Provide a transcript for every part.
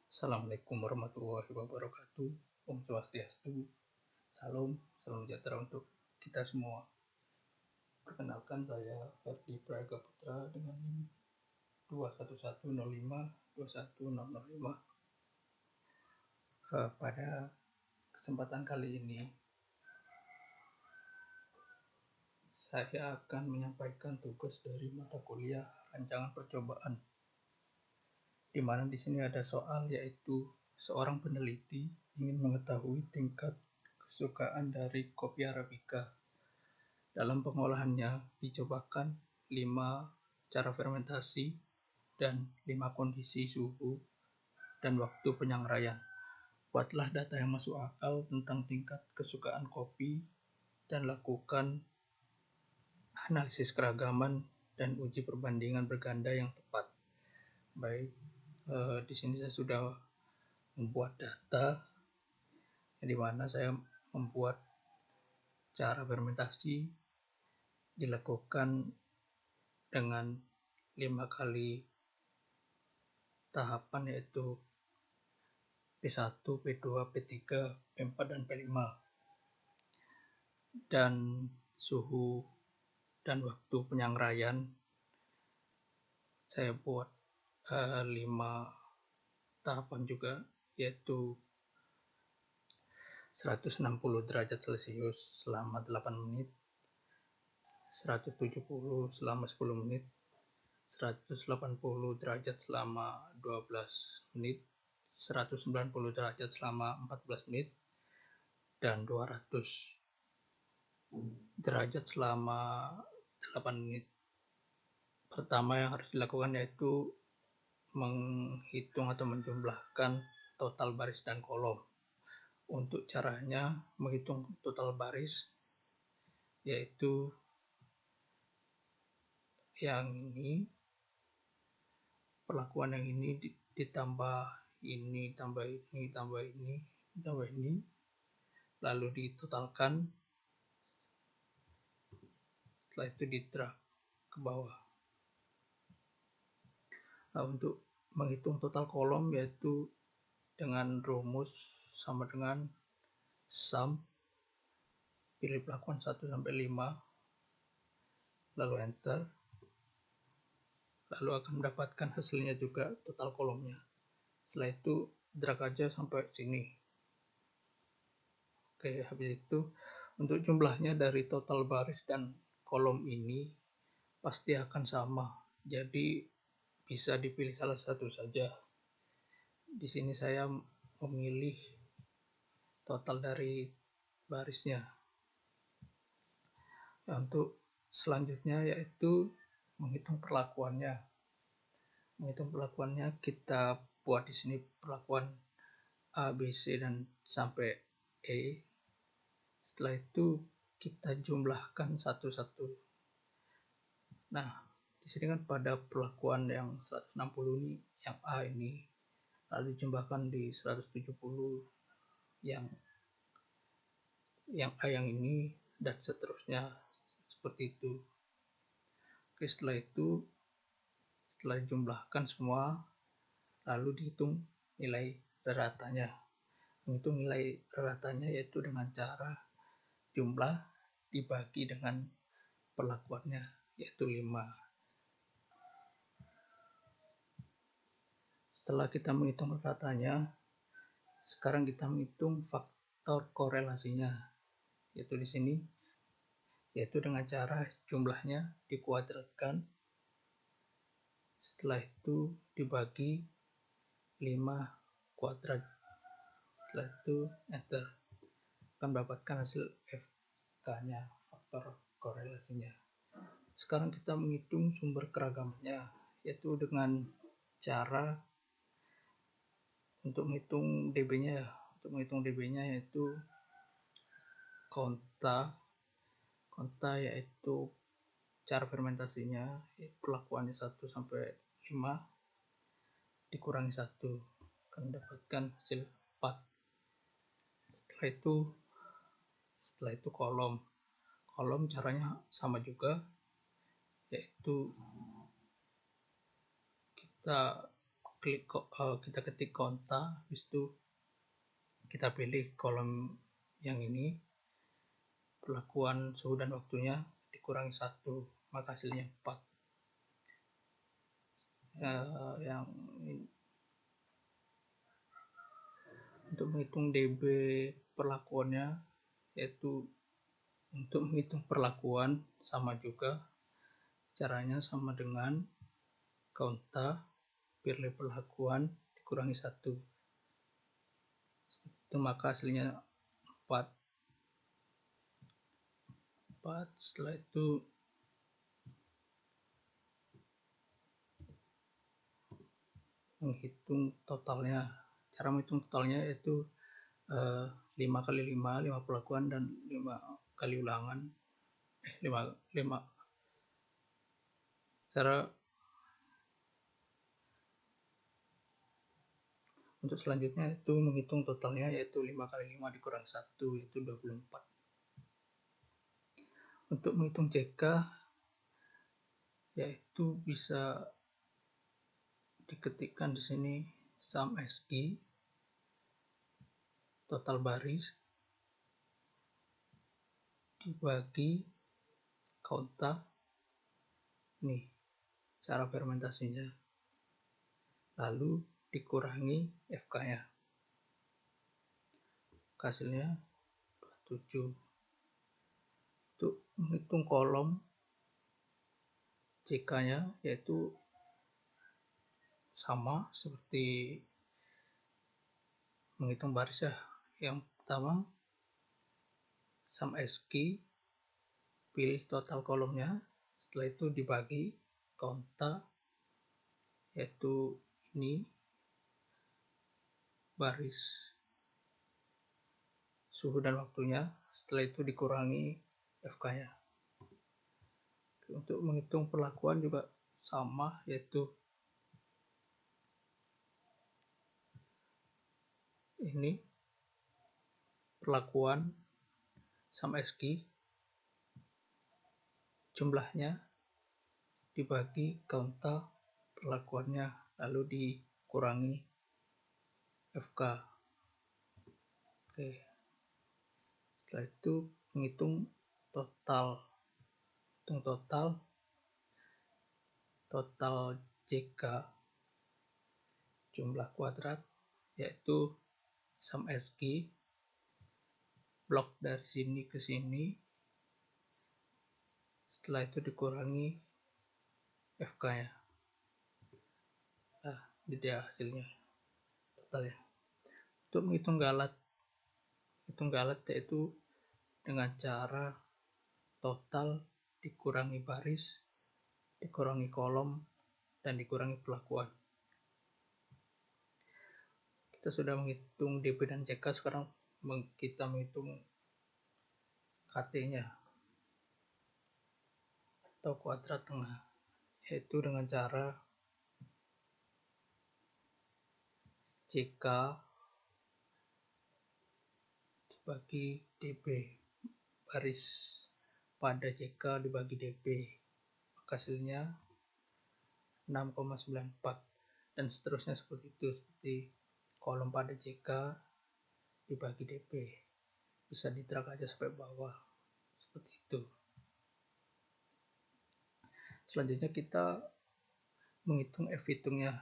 Assalamualaikum warahmatullahi wabarakatuh. Om Swastiastu. Salam sejahtera untuk kita semua. Perkenalkan, saya Ferdi Praga Putra dengan NIM 21105 Pada kesempatan kali ini, saya akan menyampaikan tugas dari mata kuliah rancangan percobaan, di mana di sini ada soal, yaitu seorang peneliti ingin mengetahui tingkat kesukaan dari kopi Arabica. Dalam pengolahannya dicobakan 5 cara fermentasi dan 5 kondisi suhu dan waktu penyangraian. Buatlah data yang masuk akal tentang tingkat kesukaan kopi dan lakukan analisis keragaman dan uji perbandingan berganda yang tepat. Baik, di sini saya sudah membuat data, di mana saya membuat cara fermentasi dilakukan dengan 5 kali tahapan, yaitu P1, P2, P3, P4, dan P5. Dan suhu dan waktu penyangraian saya buat 5 tahapan juga, yaitu 160 derajat Celcius selama 8 menit, 170 selama 10 menit, 180 derajat selama 12 menit, 190 derajat selama 14 menit, dan 200 derajat selama 8 menit. Pertama yang harus dilakukan yaitu menghitung atau menjumlahkan total baris dan kolom. Untuk caranya menghitung total baris, yaitu yang ini, perlakuan yang ini ditambah ini, tambah ini, tambah ini, tambah ini, lalu ditotalkan. Setelah itu didrag ke bawah. Nah, untuk menghitung total kolom, yaitu dengan rumus sama dengan sum, pilih perlakuan 1 sampai 5, lalu enter, lalu akan mendapatkan hasilnya juga, total kolomnya. Setelah itu drag aja sampai sini. Oke, habis itu untuk jumlahnya dari total baris dan kolom ini pasti akan sama, jadi bisa dipilih salah satu saja. Di sini saya memilih total dari barisnya. Nah, untuk selanjutnya yaitu menghitung perlakuannya. Menghitung perlakuannya kita buat di sini perlakuan A, B, C, dan sampai E. Setelah itu kita jumlahkan satu-satu. Nah, di sini kan pada perlakuan yang 160 ini, yang A ini, lalu dijumlahkan di 170 yang A yang ini, dan seterusnya seperti itu. Oke, setelah itu, setelah dijumlahkan semua, lalu dihitung nilai ratanya. Menghitung nilai ratanya yaitu dengan cara jumlah dibagi dengan perlakuannya, yaitu 5. Setelah kita menghitung ratanya, sekarang kita menghitung faktor korelasinya, yaitu di sini, yaitu dengan cara jumlahnya dikuadratkan, setelah itu dibagi 5 kuadrat, setelah itu enter, akan mendapatkan hasil FK-nya, faktor korelasinya. Sekarang kita menghitung sumber keragamannya, yaitu dengan cara untuk menghitung dB-nya. Untuk menghitung dB-nya yaitu konta yaitu cara fermentasinya, perlakuannya 1 sampai 5 dikurangi 1, akan mendapatkan hasil 4. Setelah itu kolom caranya sama juga, yaitu kita kita ketik konta, habis itu kita pilih kolom yang ini, perlakuan suhu dan waktunya dikurangi 1, maka hasilnya 4. Yang untuk menghitung dB perlakuannya, yaitu untuk menghitung perlakuan sama juga caranya sama dengan konta pilih perlakuan dikurangi 1, itu maka hasilnya 4. Setelah itu menghitung totalnya. Cara menghitung totalnya yaitu 5 kali 5 perlakuan dan 5 kali ulangan. 5 cara untuk selanjutnya itu menghitung totalnya, yaitu 5 kali 5 dikurang 1, yaitu 24. Untuk menghitung CK, yaitu bisa diketikkan di sini sum SI total baris dibagi konta, nih cara fermentasinya, lalu dikurangi FK-nya, hasilnya 27. Untuk menghitung kolom CK-nya yaitu sama seperti menghitung baris ya. Yang pertama sum SI, pilih total kolomnya, setelah itu dibagi konta, yaitu ini baris suhu dan waktunya, setelah itu dikurangi FK-nya. Untuk menghitung perlakuan juga sama, yaitu ini perlakuan sum SI, jumlahnya dibagi konta perlakuannya, lalu dikurangi FK. Oke. Setelah itu menghitung total JK jumlah kuadrat, yaitu sum SI blok dari sini ke sini, setelah itu dikurangi FK-nya. Nah, ini dia hasilnya totalnya. Untuk menghitung galat yaitu dengan cara total dikurangi baris, dikurangi kolom, dan dikurangi perlakuan. Kita sudah menghitung dB dan CK, sekarang kita menghitung KT-nya atau kuadrat tengah, yaitu dengan cara CK dibagi dB, baris pada CK dibagi dB, maka hasilnya 6,94, dan seterusnya seperti itu, seperti kolom pada CK dibagi dB, bisa di-drag aja sampai bawah seperti itu. Selanjutnya kita menghitung F hitungnya.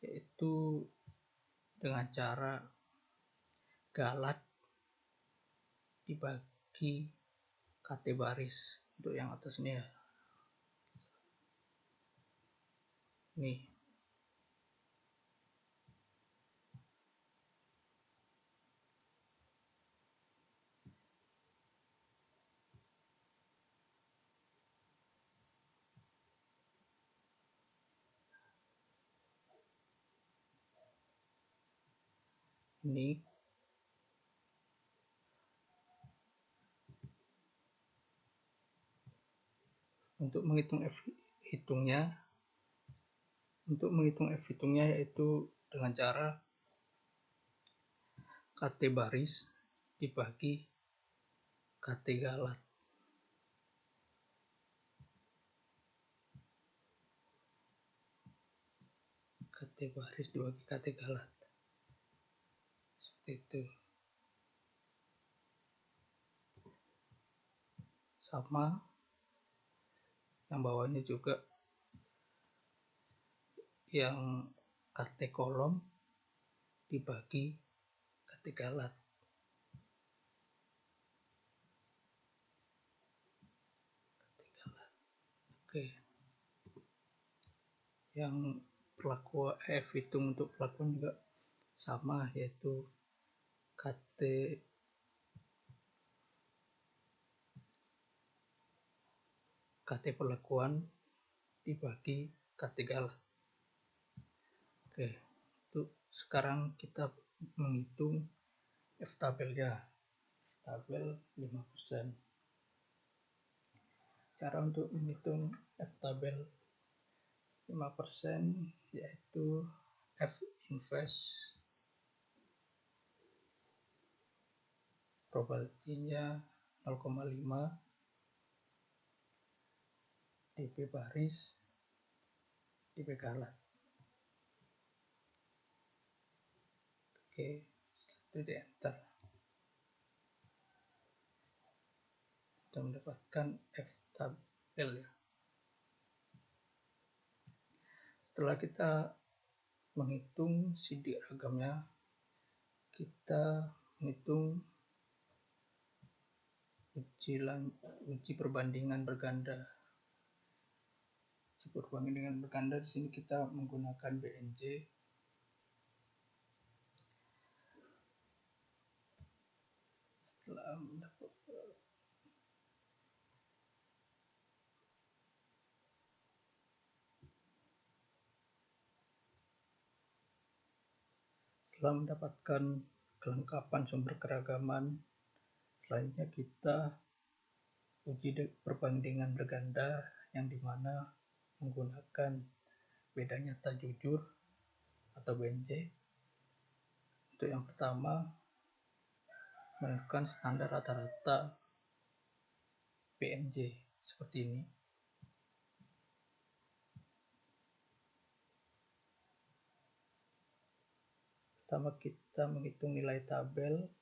Yaitu dengan cara galat dibagi KT baris, untuk yang atas ini ya. Nih. Ini untuk menghitung F hitungnya, yaitu dengan cara KT baris dibagi KT galat. KT baris dibagi KT galat, seperti itu. Sama yang bawahnya juga, yang KT kolom dibagi KT galat. Oke. Yang perlakuan hitung untuk perlakuan juga sama, yaitu KT perlakuan dibagi KT galat. Oke, itu sekarang kita menghitung F tabelnya. Tabel 5%. Cara untuk menghitung F tabel 5% yaitu F inverse probability-nya 0,5 dp baris dp galat. Oke, itu di enter. Kita mendapatkan F tabel ya. Setelah kita menghitung sidik ragamnya, kita menghitung uji perbandingan berganda. Uji perbandingan berganda di sini kita menggunakan BNJ. Setelah mendapatkan kelengkapan sumber keragaman, selanjutnya kita uji perbandingan berganda yang dimana menggunakan beda nyata jujur atau BNJ. Untuk yang pertama, menentukan standar rata-rata BNJ seperti ini. Pertama kita menghitung nilai tabel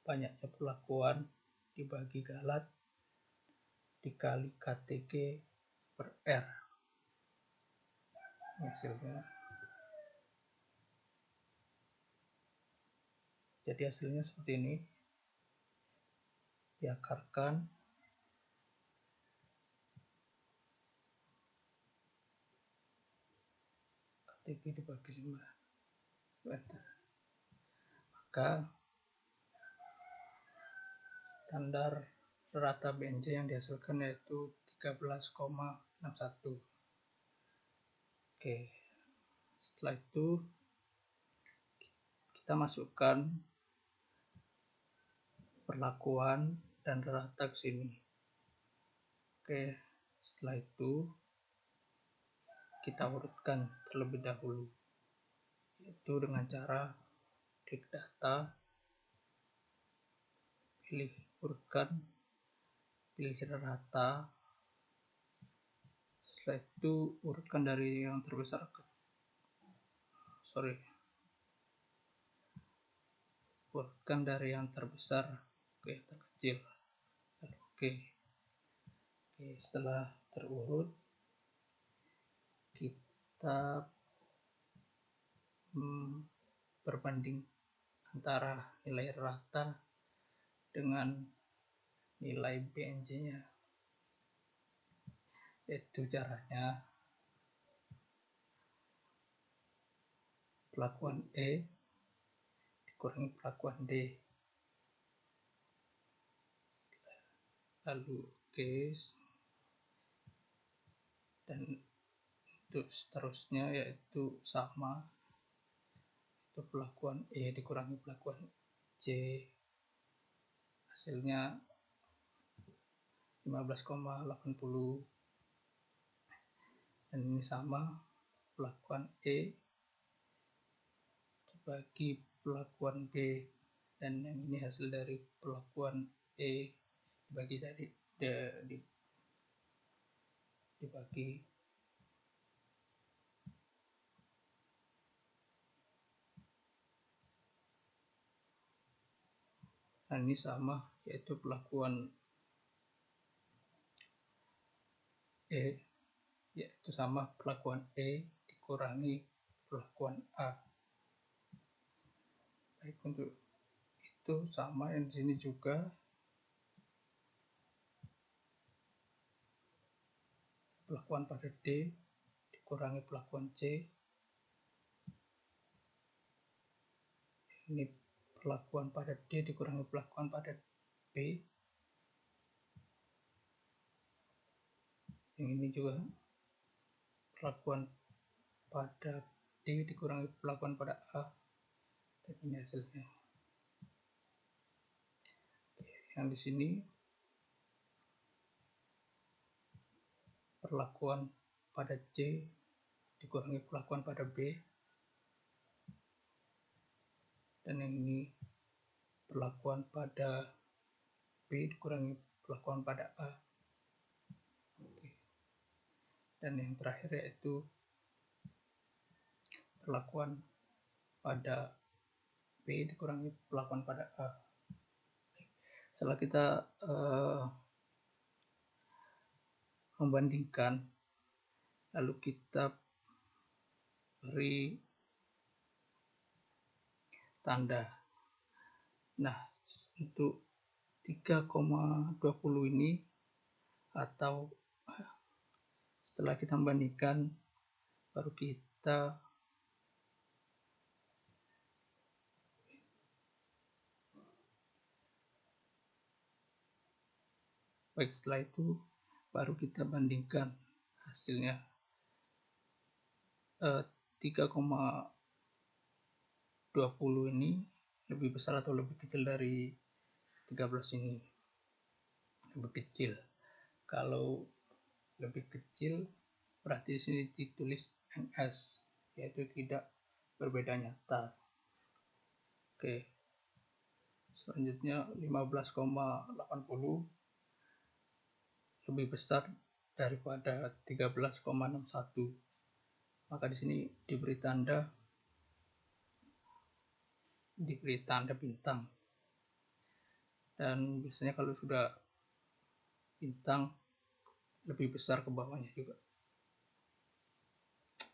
banyaknya perlakuan dibagi galat dikali KTG per R. Hasilnya. Jadi hasilnya seperti ini. Diakarkan KTG dibagi 5. Maka standar rata BNJ yang dihasilkan yaitu 13,61. Oke, setelah itu kita masukkan perlakuan dan rata ke sini. Oke, setelah itu kita urutkan terlebih dahulu, yaitu dengan cara klik data, pilih urutkan, pilih rata. Setelah itu urutkan dari yang terbesar urutkan dari yang terbesar ke yang terkecil. Oke, setelah terurut kita berbanding antara nilai rata dengan nilai BNJ-nya, yaitu caranya perlakuan E dikurangi perlakuan D, lalu dan untuk seterusnya yaitu sama, itu perlakuan E dikurangi perlakuan C, hasilnya 15,80. Dan ini sama, perlakuan E dibagi perlakuan B, dan yang ini hasil dari perlakuan E dibagi Nah, ini sama, yaitu perlakuan E, yaitu sama perlakuan E dikurangi perlakuan A. Baik, untuk itu sama yang di sini juga. Perlakuan pada D dikurangi perlakuan C. Ini perlakuan pada D dikurangi perlakuan pada B. Yang ini juga perlakuan pada D dikurangi perlakuan pada A. Dan ini hasilnya. Yang di sini perlakuan pada C dikurangi perlakuan pada B. Dan yang ini perlakuan pada B dikurangi perlakuan pada A. Dan yang terakhir yaitu perlakuan pada B dikurangi perlakuan pada A. Setelah kita membandingkan, lalu kita beri tanda. Nah, untuk 3,20 ini, atau setelah kita membandingkan, baru kita setelah itu baru kita bandingkan hasilnya. 3,20 ini lebih besar atau lebih kecil dari 13 ini? Lebih kecil. Kalau lebih kecil, berarti di sini ditulis NS, yaitu tidak berbeda nyata. Oke. Selanjutnya 15,80 lebih besar daripada 13,61. Maka di sini diberi tanda bintang. Dan biasanya kalau sudah bintang lebih besar ke bawahnya juga.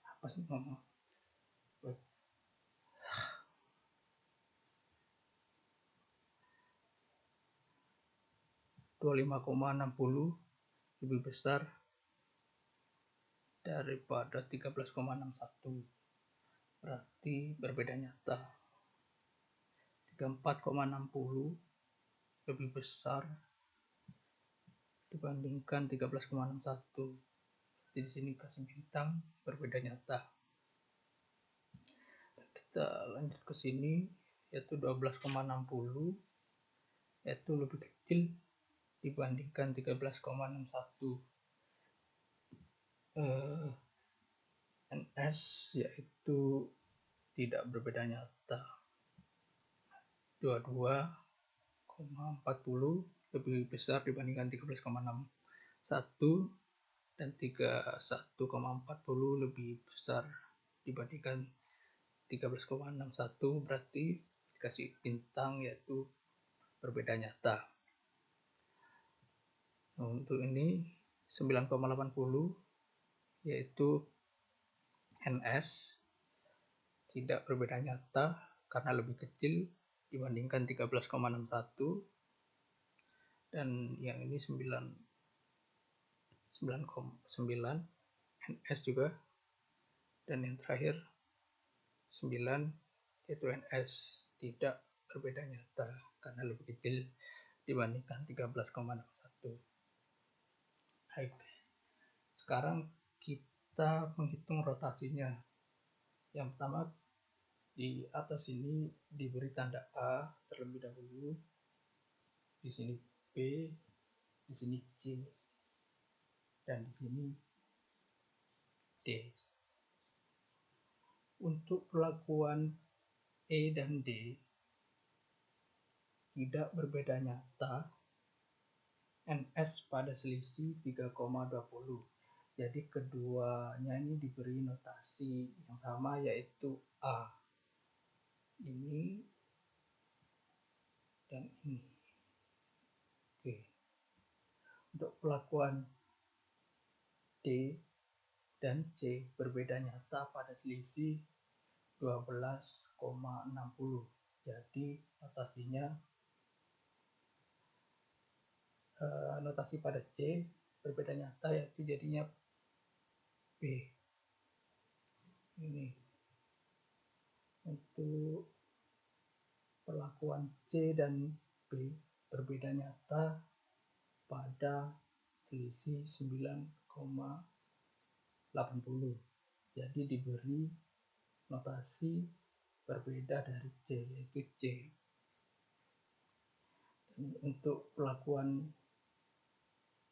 Apa sih ngomong? 25,60 lebih besar daripada 13,61, berarti berbeda nyata. 34,60 lebih besar dibandingkan 13,61. Jadi di sini kasih bintang, berbeda nyata. Kita lanjut ke sini, yaitu 12,60, yaitu lebih kecil dibandingkan 13,61. NS yaitu tidak berbeda nyata. 22,40 lebih besar dibandingkan 13,61, dan 31,40 lebih besar dibandingkan 13,61, berarti dikasih bintang yaitu berbeda nyata. Nah, untuk ini 9,80 yaitu NS tidak berbeda nyata karena lebih kecil dibandingkan 13,61, dan yang ini 9,9 NS juga, dan yang terakhir 9 yaitu NS tidak berbeda nyata karena lebih kecil dibandingkan 13,61. Baik, sekarang kita menghitung rotasinya. Yang pertama, di atas ini diberi tanda A terlebih dahulu, di sini B, di sini C, dan di sini D. Untuk perlakuan E dan D tidak berbeda nyata, NS pada selisih 3,20. Jadi keduanya ini diberi notasi yang sama, yaitu A. Ini dan ini. Oke. Untuk pelakuan D dan C berbeda nyata pada selisih 12,60. Jadi notasi pada C berbeda nyata, yaitu jadinya B. Ini untuk perlakuan C dan B berbeda nyata pada selisih 9,80. Jadi diberi notasi berbeda dari C, yaitu C. Dan untuk perlakuan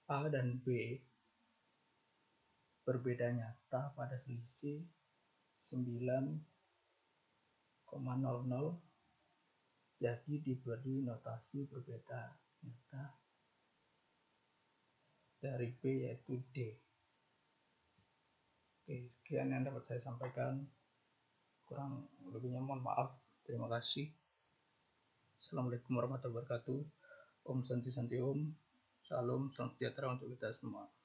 A dan B berbeda nyata pada selisih 9,00, jadi diberi notasi berbeda nyata dari B, yaitu D. Oke, sekian yang dapat saya sampaikan. Kurang lebihnya mohon maaf. Terima kasih. Assalamualaikum warahmatullahi wabarakatuh. Om Santi Santi Om. Salam sejahtera untuk kita semua.